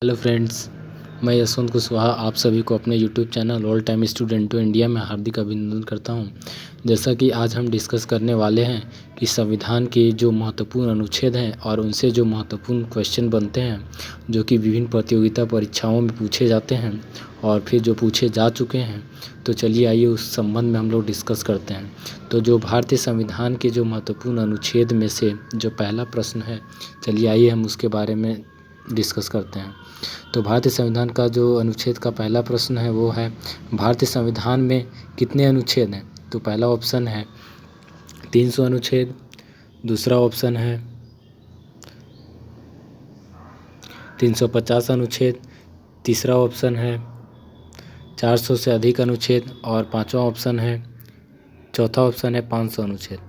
Hello friends, मैं यशवंत कुशवाहा आप सभी को अपने YouTube channel All Time Student to India में हार्दिक अभिनंदन करता हूं। जैसा कि आज हम डिस्कस करने वाले हैं कि संविधान के जो महत्वपूर्ण अनुच्छेद हैं और उनसे जो महत्वपूर्ण क्वेश्चन बनते हैं जो कि विभिन्न प्रतियोगिता परीक्षाओं में पूछे जाते हैं और फिर जो पूछे जा चुके हैं, तो चलिए आइए उस संबंध में हम लोग डिस्कस करते हैं। तो जो भारतीय संविधान के जो महत्वपूर्ण अनुच्छेद में से जो पहला प्रश्न है, चलिए आइए हम उसके बारे में डिस्कस करते हैं। तो भारतीय संविधान का जो अनुच्छेद का पहला प्रश्न है वो है, भारतीय संविधान में कितने अनुच्छेद हैं? तो पहला ऑप्शन है 300 अनुच्छेद, दूसरा ऑप्शन है 350 अनुच्छेद, तीसरा ऑप्शन है 400 से अधिक अनुच्छेद और चौथा ऑप्शन है 500 अनुच्छेद।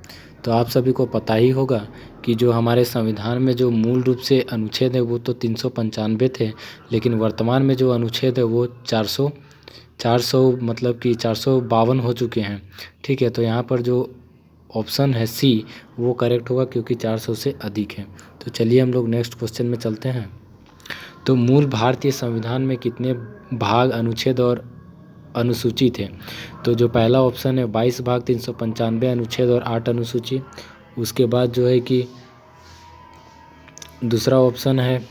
तो आप सभी को पता ही होगा कि जो हमारे संविधान में जो मूल रूप से अनुच्छेद है वो तो 395 थे, लेकिन वर्तमान में जो अनुच्छेद है वो 400 मतलब कि 452 हो चुके हैं। ठीक है, तो यहाँ पर जो ऑप्शन है सी वो करेक्ट होगा क्योंकि 400 से अधिक है। तो चलिए हम लोग नेक्स्ट क्वेश्चन में चलते हैं। तो मूल भारतीय संविधान में कितने भाग, अनुच्छेद और अनुसूची थे? तो जो पहला ऑप्शन है 22 भाग 395 अनुच्छेद और 8 अनुसूची। उसके बाद जो है कि दूसरा ऑप्शन है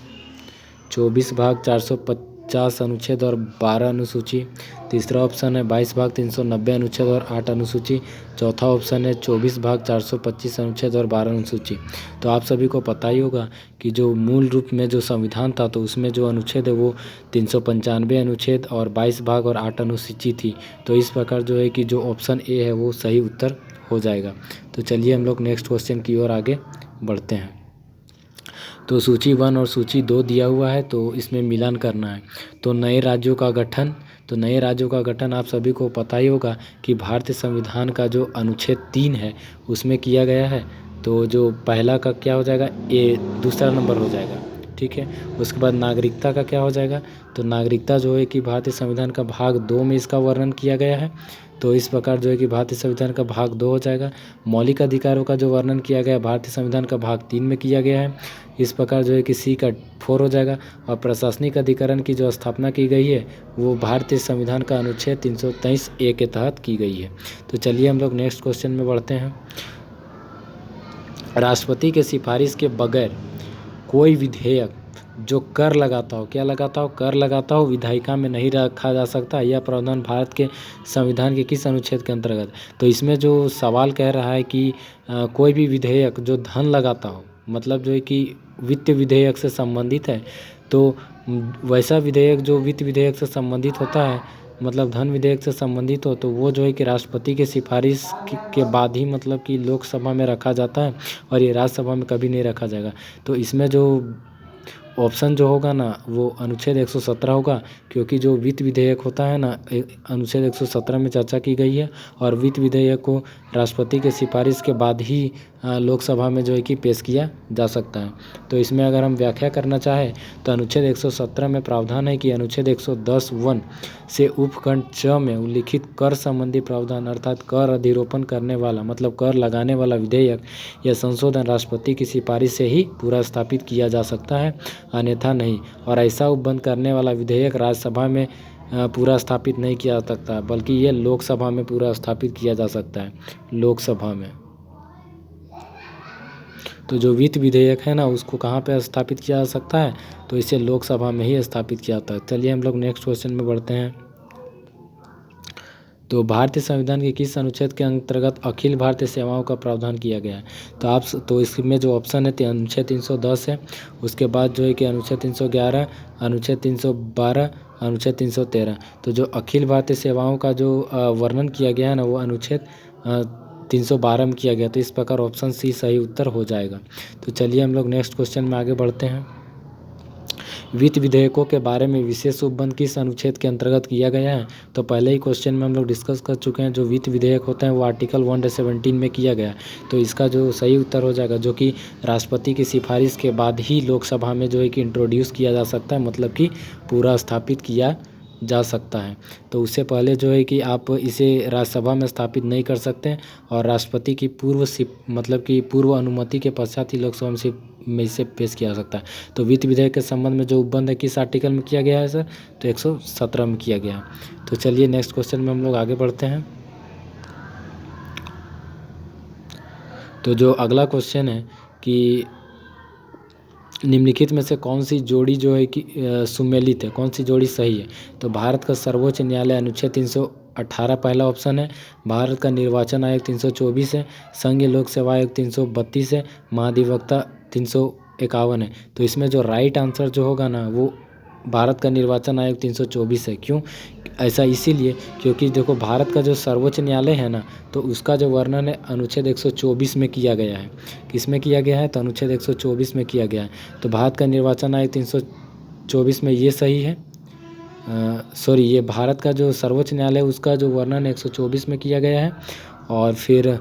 24 भाग 450 अनुच्छेद और 12 अनुसूची। तीसरा ऑप्शन है 22 भाग 390 अनुच्छेद और 8 अनुसूची। चौथा ऑप्शन है 24 भाग 425 अनुच्छेद और 12 अनुसूची। तो आप सभी को पता ही होगा कि जो मूल रूप में जो संविधान था तो उसमें जो अनुच्छेद है वो 395 अनुच्छेद और 22 भाग और 8 अनुसूची थी। तो इस प्रकार जो है कि जो ऑप्शन ए है वो सही उत्तर हो जाएगा। तो चलिए हम लोग नेक्स्ट क्वेश्चन की ओर आगे बढ़ते हैं। तो सूची 1 और सूची 2 दिया हुआ है, तो इसमें मिलान करना है। तो नए राज्यों का गठन आप सभी को पता ही होगा कि भारतीय संविधान का जो अनुच्छेद 3 है उसमें किया गया है। तो जो पहला का क्या हो जाएगा, ए दूसरा नंबर हो जाएगा। ठीक है, उसके बाद नागरिकता का क्या हो जाएगा, तो नागरिकता जो है कि भारतीय संविधान का भाग 2 में इसका वर्णन किया गया है। तो इस प्रकार जो है कि भारतीय संविधान का भाग 2 हो जाएगा। मौलिक अधिकारों का जो वर्णन किया गया है भारतीय संविधान का भाग 3 में किया गया है। इस प्रकार जो है कि सी का 4 हो जाएगा। और प्रशासनिक अधिकरण की जो स्थापना की गई है वो भारतीय संविधान का अनुच्छेद 323 ए के तहत की गई है। तो चलिए हम लोग नेक्स्ट क्वेश्चन में बढ़ते हैं। राष्ट्रपति के सिफारिश के बगैर कोई विधेयक जो कर लगाता हो विधायिका में नहीं रखा जा सकता। यह प्रावधान भारत के संविधान के किस अनुच्छेद के अंतर्गत? तो इसमें जो सवाल कह रहा है कि कोई भी विधेयक जो धन लगाता हो, मतलब जो है कि वित्त विधेयक से संबंधित है, तो वैसा विधेयक जो वित्त विधेयक से संबंधित होता है, मतलब धन विधेयक से संबंधित हो, तो वो जो है कि राष्ट्रपति के सिफारिश के बाद ही मतलब कि लोकसभा में रखा जाता है और ये राज्यसभा में कभी नहीं रखा जाएगा। तो इसमें जो ऑप्शन जो होगा ना वो अनुच्छेद 117 होगा, क्योंकि जो वित्त विधेयक होता है ना अनुच्छेद 117 में चर्चा की गई है और वित्त विधेयक को राष्ट्रपति के सिफारिश के बाद ही लोकसभा में जो है कि पेश किया जा सकता है। तो इसमें अगर हम व्याख्या करना चाहें तो अनुच्छेद 117 में प्रावधान है कि अनुच्छेद 110(1) से उपखंड च में उल्लिखित कर संबंधी प्रावधान अर्थात कर अधिरोपण करने वाला मतलब कर लगाने वाला विधेयक या संशोधन राष्ट्रपति की सिफारिश से ही पूरा स्थापित किया जा सकता है, अन्यथा नहीं। और ऐसा उपबंध करने वाला विधेयक राज्यसभा में पूरा स्थापित नहीं किया जा सकता, बल्कि ये लोकसभा में पूरा स्थापित किया जा सकता है, लोकसभा में। तो जो वित्त विधेयक है ना उसको कहाँ पे स्थापित किया जा सकता है, तो इसे लोकसभा में ही स्थापित किया जाता है। चलिए हम लोग नेक्स्ट क्वेश्चन में बढ़ते हैं। तो भारतीय संविधान के किस अनुच्छेद के अंतर्गत अखिल भारतीय सेवाओं का प्रावधान किया गया है? तो इसमें जो ऑप्शन है अनुच्छेद 310 है, उसके बाद जो है कि अनुच्छेद 311, अनुच्छेद 312, अनुच्छेद 313। तो जो अखिल भारतीय सेवाओं का जो वर्णन किया गया है ना वो अनुच्छेद 312 में किया गया। तो इस प्रकार ऑप्शन सी सही उत्तर हो जाएगा। तो चलिए हम लोग नेक्स्ट क्वेश्चन में आगे बढ़ते हैं। वित्त विधेयकों के बारे में विशेष उपबंध किस अनुच्छेद के अंतर्गत किया गया है? तो पहले ही क्वेश्चन में हम लोग डिस्कस कर चुके हैं, जो वित्त विधेयक होते हैं वो आर्टिकल 117 में किया गया। तो इसका जो सही उत्तर हो जाएगा, जो कि राष्ट्रपति की सिफारिश के बाद ही लोकसभा में जो है कि इंट्रोड्यूस किया जा सकता है, मतलब कि पूरा स्थापित किया जा सकता है। तो उससे पहले जो है कि आप इसे राज्यसभा में स्थापित नहीं कर सकते और राष्ट्रपति की पूर्व अनुमति के पश्चात ही लोकसभा में में इसे पेश किया जा सकता है। तो वित्त विधेयक के संबंध में जो उपबंध है किस आर्टिकल में किया गया है सर? तो 117 में किया गया है। तो चलिए नेक्स्ट क्वेश्चन में हम लोग आगे बढ़ते हैं। तो जो अगला क्वेश्चन है कि निम्नलिखित में से कौन सी जोड़ी जो है कि सुमेलित है, कौन सी जोड़ी सही है? तो भारत का सर्वोच्च न्यायालय अनुच्छेद 318 पहला ऑप्शन है, भारत का निर्वाचन आयोग 324 है, संघीय लोक सेवा आयोग 332 है, महाधिवक्ता 351 है। तो इसमें जो राइट आंसर जो होगा ना वो भारत का निर्वाचन आयोग 324 है। क्यों ऐसा? इसीलिए क्योंकि देखो भारत का जो सर्वोच्च न्यायालय है ना तो उसका जो वर्णन है अनुच्छेद 124 में किया गया है। किस में किया गया है? तो अनुच्छेद 124 में किया गया है। तो भारत का निर्वाचन आयोग 324 में ये सही है। सॉरी, ये भारत का जो सर्वोच्च न्यायालय उसका जो वर्णन 124 में किया गया है। और फिर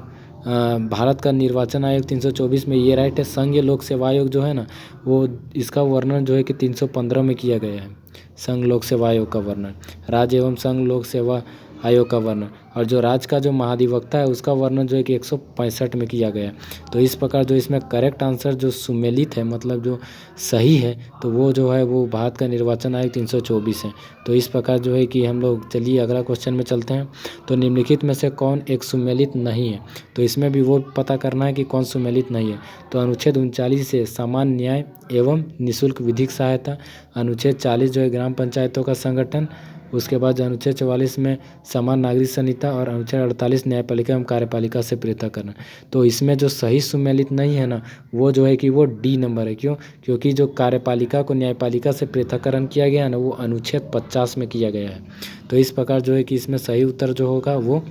भारत का निर्वाचन आयोग 324 में ये राइट है। संघीय लोक सेवा आयोग जो है ना वो इसका वर्णन जो है कि 315 में किया गया है, संघ लोक सेवा आयोग का वर्णन, राज्य एवं संघ लोक सेवा आयोग का वर्णन। और जो राज्य का जो महाधिवक्ता है उसका वर्णन जो है कि 165 में किया गया है। तो इस प्रकार जो इसमें करेक्ट आंसर जो सुमेलित है मतलब जो सही है तो वो जो है वो भारत का निर्वाचन आयोग 324 है। तो इस प्रकार जो है कि हम लोग चलिए अगला क्वेश्चन में चलते हैं। तो निम्नलिखित में से कौन एक सुमेलित नहीं है? तो इसमें भी वो पता करना है कि कौन सुमेलित नहीं है। तो अनुच्छेद 39 से समान न्याय एवं निःशुल्क विधिक सहायता, अनुच्छेद 40 जो है ग्राम पंचायतों का संगठन, उसके बाद अनुच्छेद 44 में समान नागरिक संहिता और अनुच्छेद 48 न्यायपालिका एवं कार्यपालिका से पृथक्करण। तो इसमें जो सही सुमेलित नहीं है ना वो जो है कि वो डी नंबर है। क्यों? क्योंकि जो कार्यपालिका को न्यायपालिका से पृथक्करण किया गया है ना वो अनुच्छेद 50 में किया गया है। तो इस प्रकार जो है कि इसमें सही उत्तर जो होगा वो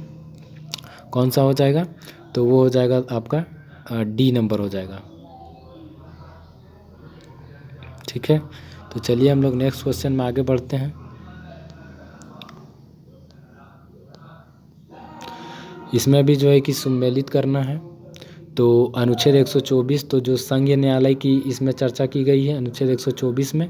कौन सा हो जाएगा? तो वो हो जाएगा आपका डी नंबर हो जाएगा। ठीक है, तो चलिए हम लोग नेक्स्ट क्वेश्चन में आगे बढ़ते हैं। इसमें भी जो है कि सम्मिलित करना है। तो अनुच्छेद 124 तो जो संघीय न्यायालय की इसमें चर्चा की गई है अनुच्छेद 124 में,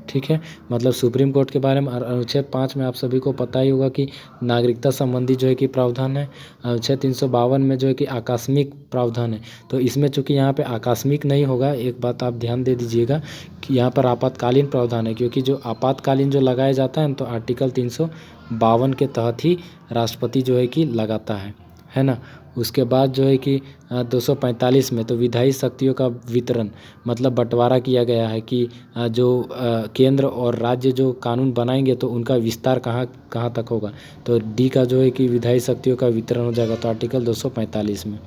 ठीक है, मतलब सुप्रीम कोर्ट के बारे में। और अनुच्छेद 5 में आप सभी को पता ही होगा कि नागरिकता संबंधी जो है कि प्रावधान है। अनुच्छेद 352 में जो है कि आकस्मिक प्रावधान है। तो इसमें चूंकि यहाँ पे आकस्मिक नहीं होगा, एक बात आप ध्यान दे दीजिएगा कि यहाँ पर आपातकालीन प्रावधान है, क्योंकि जो आपातकालीन जो लगाया जाता है तो आर्टिकल 352 के तहत ही राष्ट्रपति जो है कि लगाता है ना। उसके बाद जो है कि 245 में तो विधायी शक्तियों का वितरण मतलब बंटवारा किया गया है कि जो केंद्र और राज्य जो कानून बनाएंगे तो उनका विस्तार कहाँ कहाँ तक होगा। तो डी का जो है कि विधायी शक्तियों का वितरण हो जाएगा, तो आर्टिकल 245 में।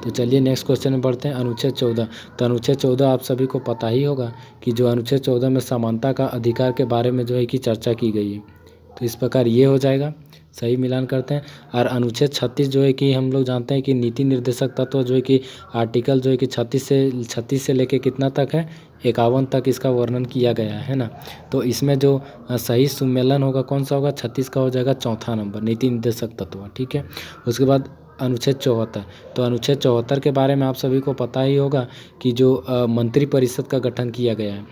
तो चलिए नेक्स्ट क्वेश्चन में बढ़ते हैं। अनुच्छेद 14। तो अनुच्छेद 14 आप सभी को पता ही होगा कि जो अनुच्छेद 14 में समानता का अधिकार के बारे में जो है कि चर्चा की गई है। तो इस प्रकार ये हो जाएगा, सही मिलान करते हैं। और अनुच्छेद 36 जो है कि हम लोग जानते हैं कि नीति निर्देशक तत्व जो है कि आर्टिकल जो है कि 36 से लेके कितना तक है 51 तक इसका वर्णन किया गया है ना। तो इसमें जो सही सम्मेलन होगा कौन सा होगा? 36 का हो जाएगा चौथा नंबर, नीति निर्देशक तत्व, ठीक है। उसके बाद अनुच्छेद 74। तो अनुच्छेद 74 के बारे में आप सभी को पता ही होगा कि जो मंत्रिपरिषद का गठन किया गया है,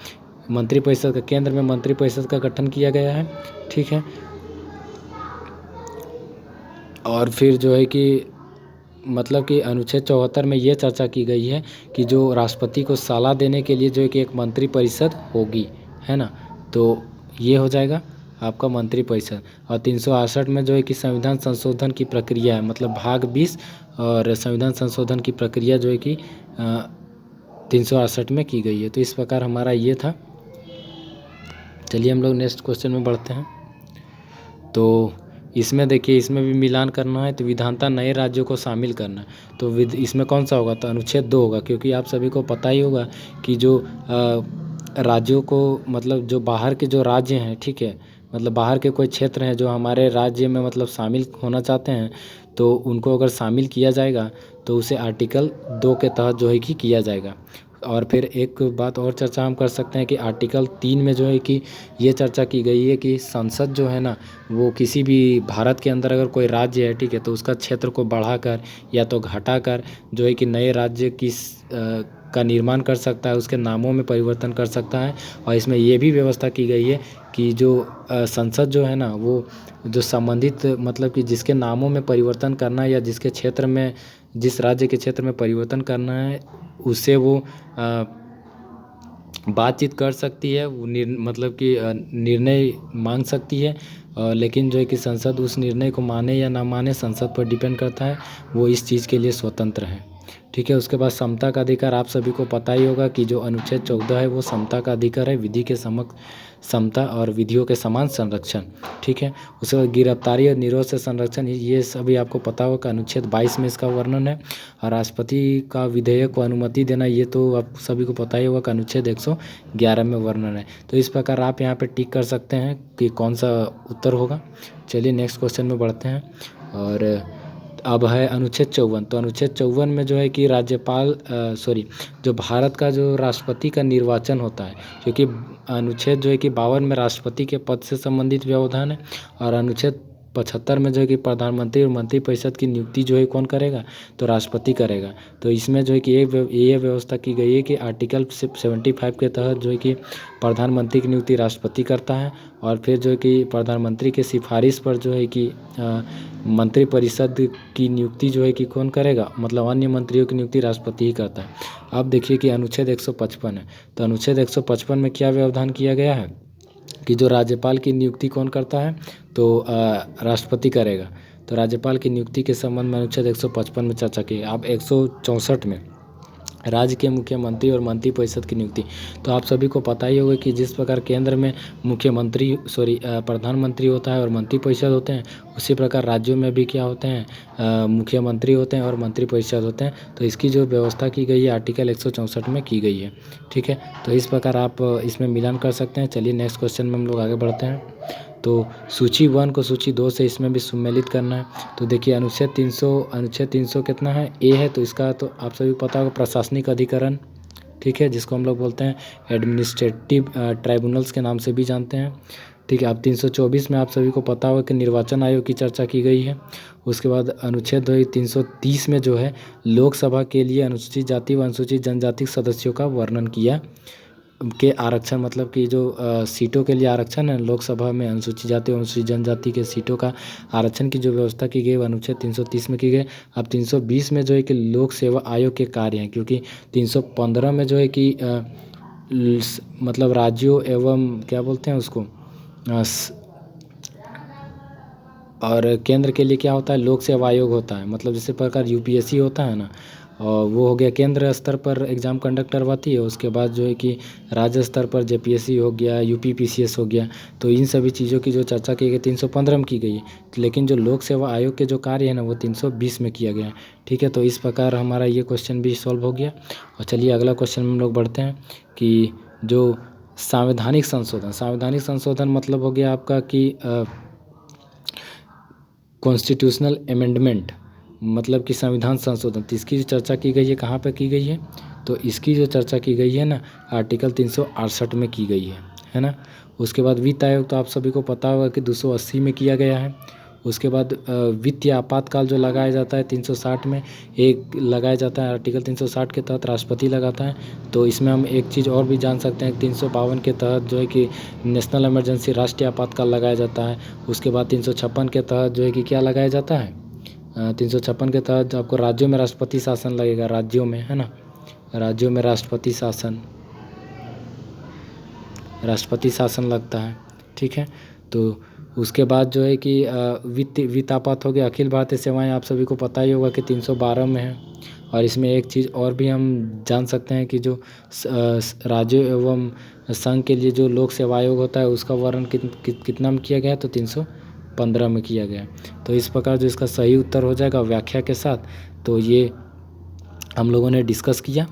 मंत्रिपरिषद का केंद्र में मंत्रिपरिषद का गठन किया गया है, ठीक है। और फिर जो है कि मतलब कि अनुच्छेद 74 में ये चर्चा की गई है कि जो राष्ट्रपति को सलाह देने के लिए जो है कि एक मंत्रिपरिषद होगी, है ना। तो ये हो जाएगा आपका मंत्रिपरिषद। और 368 में जो है कि संविधान संशोधन की प्रक्रिया है, मतलब भाग 20 और संविधान संशोधन की प्रक्रिया जो है कि 368 में की गई है। तो इस प्रकार हमारा ये था। चलिए हम लोग नेक्स्ट क्वेश्चन में बढ़ते हैं। तो इसमें देखिए, इसमें भी मिलान करना है। तो विधानता नए राज्यों को शामिल करना, तो इसमें कौन सा होगा? तो अनुच्छेद 2 होगा, क्योंकि आप सभी को पता ही होगा कि जो राज्यों को मतलब जो बाहर के जो राज्य हैं, ठीक है, मतलब बाहर के कोई क्षेत्र हैं जो हमारे राज्य में मतलब शामिल होना चाहते हैं, तो उनको अगर शामिल किया जाएगा तो उसे आर्टिकल 2 के तहत जो है कि किया जाएगा। और फिर एक बात और चर्चा हम कर सकते हैं कि आर्टिकल 3 में जो है कि ये चर्चा की गई है कि संसद जो है ना वो किसी भी भारत के अंदर अगर कोई राज्य है, ठीक है, तो उसका क्षेत्र को बढ़ाकर या तो घटाकर जो है कि नए राज्य की का निर्माण कर सकता है, उसके नामों में परिवर्तन कर सकता है। और इसमें ये भी व्यवस्था की गई है कि जो संसद जो है ना वो जो संबंधित मतलब कि जिसके नामों में परिवर्तन करना या जिसके क्षेत्र में जिस राज्य के क्षेत्र में परिवर्तन करना है उससे वो बातचीत कर सकती है, वो मतलब कि निर्णय मांग सकती है। लेकिन जो है कि संसद उस निर्णय को माने या ना माने संसद पर डिपेंड करता है, वो इस चीज़ के लिए स्वतंत्र है। ठीक है। उसके बाद समता का अधिकार, आप सभी को पता ही होगा कि जो अनुच्छेद 14 है वो समता का अधिकार है, विधि के समक्ष समता और विधियों के समान संरक्षण। ठीक है। उसके बाद गिरफ्तारी और निरोध से संरक्षण, ये सभी आपको पता होगा। अनुच्छेद 22 में इसका वर्णन है। और राष्ट्रपति का विधेयक को अनुमति देना, ये तो आप सभी को पता ही होगा कि अनुच्छेद 111 में वर्णन है। तो इस प्रकार आप यहाँ पे टिक कर सकते हैं कि कौन सा उत्तर होगा। चलिए नेक्स्ट क्वेश्चन में बढ़ते हैं। और अब है अनुच्छेद 54। तो अनुच्छेद 54 में जो है कि राज्यपाल जो भारत का जो राष्ट्रपति का निर्वाचन होता है, क्योंकि अनुच्छेद जो है कि 52 में राष्ट्रपति के पद से संबंधित व्यवधान है, और अनुच्छेद 75 में जो है कि प्रधानमंत्री और मंत्रिपरिषद की नियुक्ति जो है कौन करेगा, तो राष्ट्रपति करेगा। तो इसमें जो है कि ये व्यवस्था की गई है कि आर्टिकल 75 के तहत जो है कि प्रधानमंत्री की नियुक्ति राष्ट्रपति करता है, और फिर जो है कि प्रधानमंत्री के सिफारिश पर जो है कि मंत्रिपरिषद की नियुक्ति जो है कि कौन करेगा, मतलब अन्य मंत्रियों की नियुक्ति राष्ट्रपति ही करता है। अब देखिए कि अनुच्छेद 155 है। तो अनुच्छेद 155 में क्या व्यवधान किया गया है कि जो राज्यपाल की नियुक्ति कौन करता है, तो राष्ट्रपति करेगा। तो राज्यपाल की नियुक्ति के संबंध में अनुच्छेद 155 में चर्चा की। अब 164 में राज्य के मुख्यमंत्री और मंत्रिपरिषद की नियुक्ति। तो आप सभी को पता ही होगा कि जिस प्रकार केंद्र में प्रधानमंत्री होता है और मंत्रिपरिषद होते हैं, उसी प्रकार राज्यों में भी क्या होते हैं, मुख्यमंत्री होते हैं और मंत्रिपरिषद होते हैं। तो इसकी जो व्यवस्था की गई है आर्टिकल 164 में की गई है। ठीक है। तो इस प्रकार आप इसमें मिलान कर सकते हैं। चलिए नेक्स्ट क्वेश्चन में हम लोग आगे बढ़ते हैं। तो सूची 1 को सूची 2 से इसमें भी सम्मिलित करना है। तो देखिए अनुच्छेद 300 कितना है, ए है। तो इसका तो आप सभी को पता होगा प्रशासनिक अधिकरण। ठीक है। जिसको हम लोग बोलते हैं एडमिनिस्ट्रेटिव ट्राइब्यूनल्स के नाम से भी जानते हैं। ठीक है। अब 324 में आप सभी को पता होगा कि निर्वाचन आयोग की चर्चा की गई है। उसके बाद अनुच्छेद 330 में जो है लोकसभा के लिए अनुसूचित जाति व अनुसूचित जनजाति सदस्यों का वर्णन किया के आरक्षण, मतलब कि जो सीटों के लिए आरक्षण है लोकसभा में, अनुसूचित जाति और अनुसूचित जनजाति के सीटों का आरक्षण की जो व्यवस्था की गई वो अनुच्छेद 330 में की गई। अब 320 में जो है कि लोक सेवा आयोग के कार्य हैं, क्योंकि 315 में जो है कि मतलब राज्यों एवं क्या बोलते हैं उसको और केंद्र के लिए क्या होता है, लोक सेवा आयोग होता है। मतलब जैसे प्रकार यूपीएससी होता है ना, और वो हो गया केंद्र स्तर पर एग्ज़ाम कंडक्ट करवाती है। उसके बाद जो है कि राज्य स्तर पर जेपीएससी हो गया, यूपीपीसीएस हो गया। तो इन सभी चीज़ों की जो चर्चा की गई 315 में की गई है, लेकिन जो लोक सेवा आयोग के जो कार्य है ना वो 320 में किया गया है। ठीक है। तो इस प्रकार हमारा ये क्वेश्चन भी सॉल्व हो गया। और चलिए अगला क्वेश्चन में हम लोग बढ़ते हैं कि जो संवैधानिक संशोधन मतलब हो गया आपका कि कॉन्स्टिट्यूशनल अमेंडमेंट, मतलब कि संविधान संशोधन। तो इसकी जो चर्चा की गई है कहाँ पे की गई है, तो इसकी जो चर्चा की गई है ना आर्टिकल 368 में की गई है ना। उसके बाद वित्त आयोग तो आप सभी को पता होगा कि 280 में किया गया है। उसके बाद वित्तीय आपातकाल जो लगाया जाता है 360 में, एक लगाया जाता है आर्टिकल 360 के तहत राष्ट्रपति लगाता है। तो इसमें हम एक चीज़ और भी जान सकते हैं 352 के तहत जो है कि नेशनल इमरजेंसी राष्ट्रीय आपातकाल लगाया जाता है। उसके बाद 356 के तहत जो है कि क्या लगाया जाता है, 356 के तहत आपको राज्यों में राष्ट्रपति शासन लगेगा, राज्यों में, है ना, राज्यों में राष्ट्रपति शासन लगता है। ठीक है। तो उसके बाद जो है कि वित्त आपात हो गया। अखिल भारतीय सेवाएं आप सभी को पता ही होगा कि 312 में है। और इसमें एक चीज़ और भी हम जान सकते हैं कि जो राज्यों एवं संघ के लिए जो लोक सेवा आयोग होता है उसका वर्णन कितना में किया गया है, तो 315 में किया गया। तो इस प्रकार जो इसका सही उत्तर हो जाएगा व्याख्या के साथ, तो ये हम लोगों ने डिस्कस किया।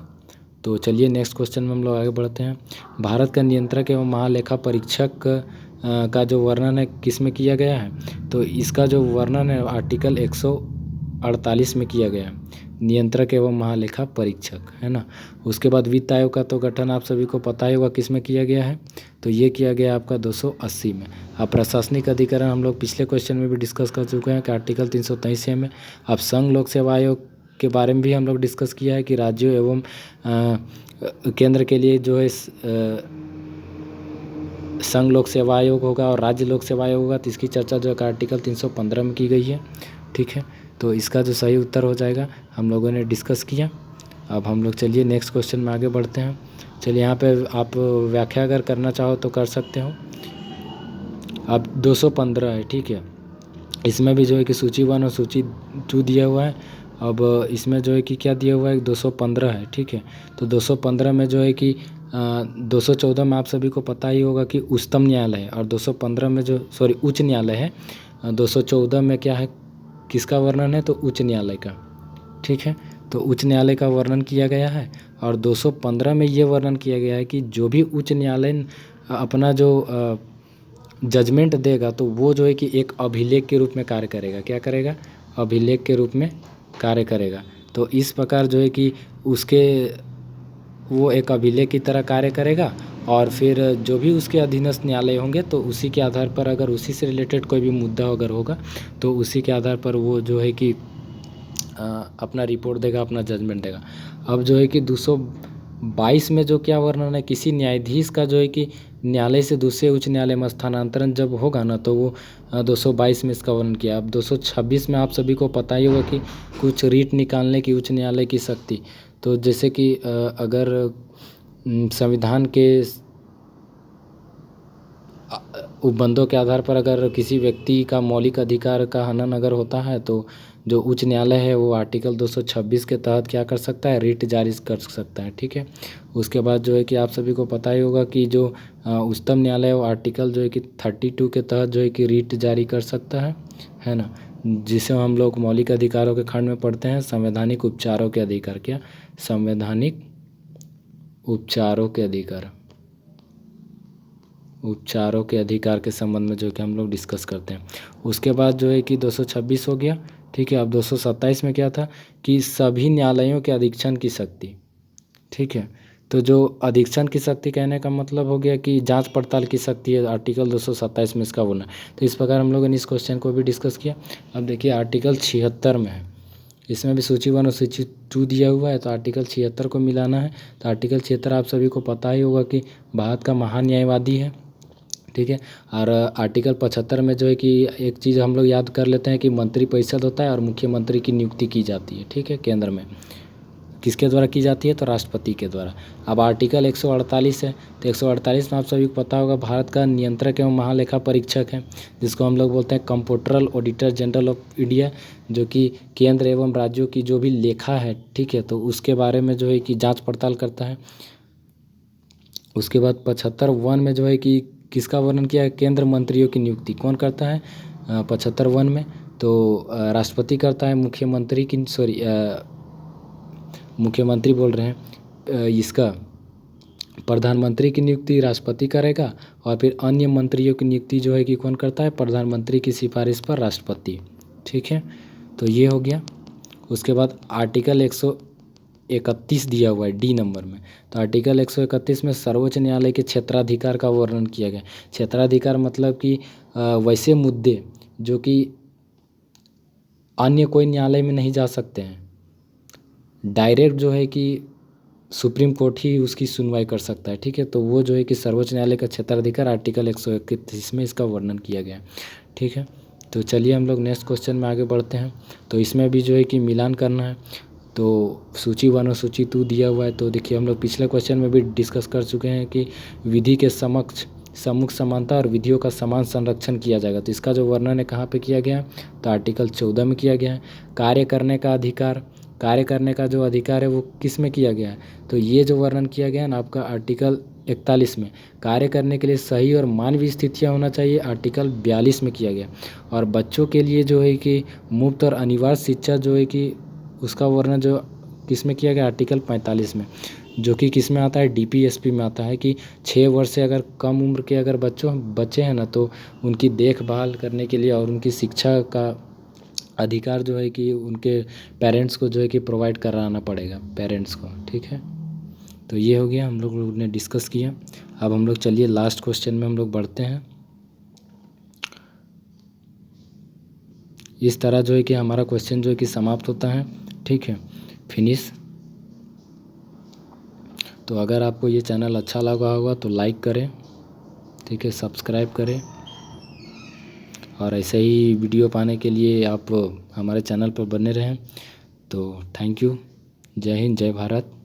तो चलिए नेक्स्ट क्वेश्चन में हम लोग आगे बढ़ते हैं। भारत का नियंत्रक एवं महालेखा परीक्षक का जो वर्णन है किस में किया गया है, तो इसका जो वर्णन है आर्टिकल 148 में किया गया है, नियंत्रक एवं महालेखा परीक्षक, है ना। उसके बाद वित्त आयोग का तो गठन आप सभी को पता ही होगा किस में किया गया है, तो ये किया गया आपका 280 में। अब प्रशासनिक अधिकरण हम लोग पिछले क्वेश्चन में भी डिस्कस कर चुके हैं कि आर्टिकल 323 में। अब संघ लोक सेवा आयोग के बारे में भी हम लोग डिस्कस किया है कि राज्यों एवं केंद्र के लिए जो है संघ लोक सेवा आयोग होगा और राज्य लोक सेवा आयोग होगा। तो इसकी चर्चा जो है आर्टिकल 315 में की गई है। ठीक है। तो इसका जो सही उत्तर हो जाएगा हम लोगों ने डिस्कस किया। अब हम लोग चलिए नेक्स्ट क्वेश्चन में आगे बढ़ते हैं। चलिए यहाँ पे आप व्याख्या अगर करना चाहो तो कर सकते हो। अब 215 है, ठीक है। इसमें भी जो है कि सूची 1 और सूची 2 दिया हुआ है। अब इसमें जो है कि क्या दिया हुआ है, 215 है, ठीक है। तो 215 में जो है कि 214 में आप सभी को पता ही होगा कि उच्चतम न्यायालय है, और 215 में जो उच्च न्यायालय है। 214 में क्या है, किसका वर्णन है, तो उच्च न्यायालय का, ठीक है। तो उच्च न्यायालय का वर्णन किया गया है, और 215 में ये वर्णन किया गया है कि जो भी उच्च न्यायालय अपना जो जजमेंट देगा तो वो जो है कि एक अभिलेख के रूप में कार्य करेगा। क्या करेगा, अभिलेख के रूप में कार्य करेगा। तो इस प्रकार जो है कि उसके वो एक अभिलेख की तरह कार्य करेगा, और फिर जो भी उसके अधीनस्थ न्यायालय होंगे तो उसी के आधार पर, अगर उसी से रिलेटेड कोई भी मुद्दा अगर होगा तो उसी के आधार पर वो जो है कि अपना रिपोर्ट देगा, अपना जजमेंट देगा। अब जो है कि 222 में जो क्या वर्णन है, किसी न्यायाधीश का जो है कि न्यायालय से दूसरे उच्च न्यायालय में स्थानांतरण जब होगा ना, तो वो 222 में इसका वर्णन किया। अब 226 में आप सभी को पता ही होगा कि कुछ रीट निकालने की उच्च न्यायालय की शक्ति। तो जैसे कि अगर संविधान के उपबंधों के आधार पर अगर किसी व्यक्ति का मौलिक अधिकार का हनन अगर होता है, तो जो उच्च न्यायालय है वो आर्टिकल 226 के तहत क्या कर सकता है, रिट जारी कर सकता है, ठीक है। उसके बाद जो है कि आप सभी को पता ही होगा कि जो उच्चतम न्यायालय वो आर्टिकल जो है कि 32 के तहत जो है कि रिट जारी कर सकता है ना, जिसे हम लोग मौलिक अधिकारों के खंड में पढ़ते हैं, संवैधानिक उपचारों के अधिकार। क्या, संवैधानिक उपचारों के अधिकार, उपचारों के अधिकार के संबंध में जो कि हम लोग डिस्कस करते हैं। उसके बाद जो है कि 226 हो गया, ठीक है। अब 227 में क्या था कि सभी न्यायालयों के अधीक्षण की शक्ति, ठीक है। तो जो अधीक्षण की शक्ति कहने का मतलब हो गया कि जांच पड़ताल की शक्ति है, आर्टिकल 227 में इसका बोलना। तो इस प्रकार हम लोगों ने इस क्वेश्चन को भी डिस्कस किया। अब देखिए आर्टिकल 76 में है, इसमें भी सूची 1 और सूची 2 दिया हुआ है, तो आर्टिकल 76 को मिलाना है। तो आर्टिकल 76 आप सभी को पता ही होगा कि भारत का महान न्यायवादी है, ठीक है। और आर्टिकल 75 में जो है कि एक चीज़ हम लोग याद कर लेते हैं कि मंत्रिपरिषद होता है और मुख्यमंत्री की नियुक्ति की जाती है, ठीक है। केंद्र में किसके द्वारा की जाती है, तो राष्ट्रपति के द्वारा। अब आर्टिकल 148 है, तो 148 में आप सभी को पता होगा भारत का नियंत्रक एवं महालेखा परीक्षक है, जिसको हम लोग बोलते हैं comptroller auditor general of India, जो कि केंद्र एवं राज्यों की जो भी लेखा है, ठीक है, तो उसके बारे में जो है कि जांच पड़ताल करता है। उसके बाद 75(1) में जो है कि किसका वर्णन किया है, केंद्र मंत्रियों की नियुक्ति कौन करता है 75(1) में, तो राष्ट्रपति करता है। मुख्यमंत्री बोल रहे हैं, इसका प्रधानमंत्री की नियुक्ति राष्ट्रपति करेगा, और फिर अन्य मंत्रियों की नियुक्ति जो है कि कौन करता है, प्रधानमंत्री की सिफारिश पर राष्ट्रपति, ठीक है। तो ये हो गया। उसके बाद आर्टिकल 131 दिया हुआ है डी नंबर में। तो आर्टिकल 131 में सर्वोच्च न्यायालय के क्षेत्राधिकार का वर्णन किया गया। क्षेत्राधिकार मतलब कि वैसे मुद्दे जो कि अन्य कोई न्यायालय में नहीं जा सकते हैं, डायरेक्ट जो है कि सुप्रीम कोर्ट ही उसकी सुनवाई कर सकता है, ठीक है। तो वो जो है कि सर्वोच्च न्यायालय का क्षेत्राधिकार आर्टिकल 131 में इसका वर्णन किया गया, ठीक है। तो चलिए हम लोग नेक्स्ट क्वेश्चन में आगे बढ़ते हैं। तो इसमें भी जो है कि मिलान करना है। तो सूची 1 और सूची 2 दिया हुआ है। तो देखिए हम लोग पिछले क्वेश्चन में भी डिस्कस कर चुके हैं कि विधि के सम्मुख समानता और विधियों का समान संरक्षण किया जाएगा। तो इसका जो वर्णन है कहाँ पे किया गया है, तो आर्टिकल 14 में किया गया है। कार्य करने का अधिकार, कार्य करने का जो अधिकार है वो किस में किया गया है, तो ये जो वर्णन किया गया है ना आपका आर्टिकल 41 में। कार्य करने के लिए सही और मानवीय स्थितियाँ होना चाहिए, आर्टिकल 42 में किया गया। और बच्चों के लिए जो है कि मुफ्त और अनिवार्य शिक्षा जो है कि उसका वर्णन जो किस में किया गया, आर्टिकल 45 में, जो कि किस में आता है, डीपीएसपी में आता है कि 6 वर्ष से अगर कम उम्र के अगर बच्चे हैं ना, तो उनकी देखभाल करने के लिए और उनकी शिक्षा का अधिकार जो है कि उनके पेरेंट्स को जो है कि प्रोवाइड कराना पड़ेगा पेरेंट्स को, ठीक है। तो ये हो गया, हम लोग ने डिस्कस किया। अब हम लोग चलिए लास्ट क्वेश्चन में हम लोग बढ़ते हैं। इस तरह जो है कि हमारा क्वेश्चन जो है कि समाप्त होता है, ठीक है, फिनिश। तो अगर आपको ये चैनल अच्छा लगा होगा तो लाइक करें, ठीक है, सब्सक्राइब करें, और ऐसे ही वीडियो पाने के लिए आप हमारे चैनल पर बने रहें। तो थैंक यू। जय हिंद, जय भारत।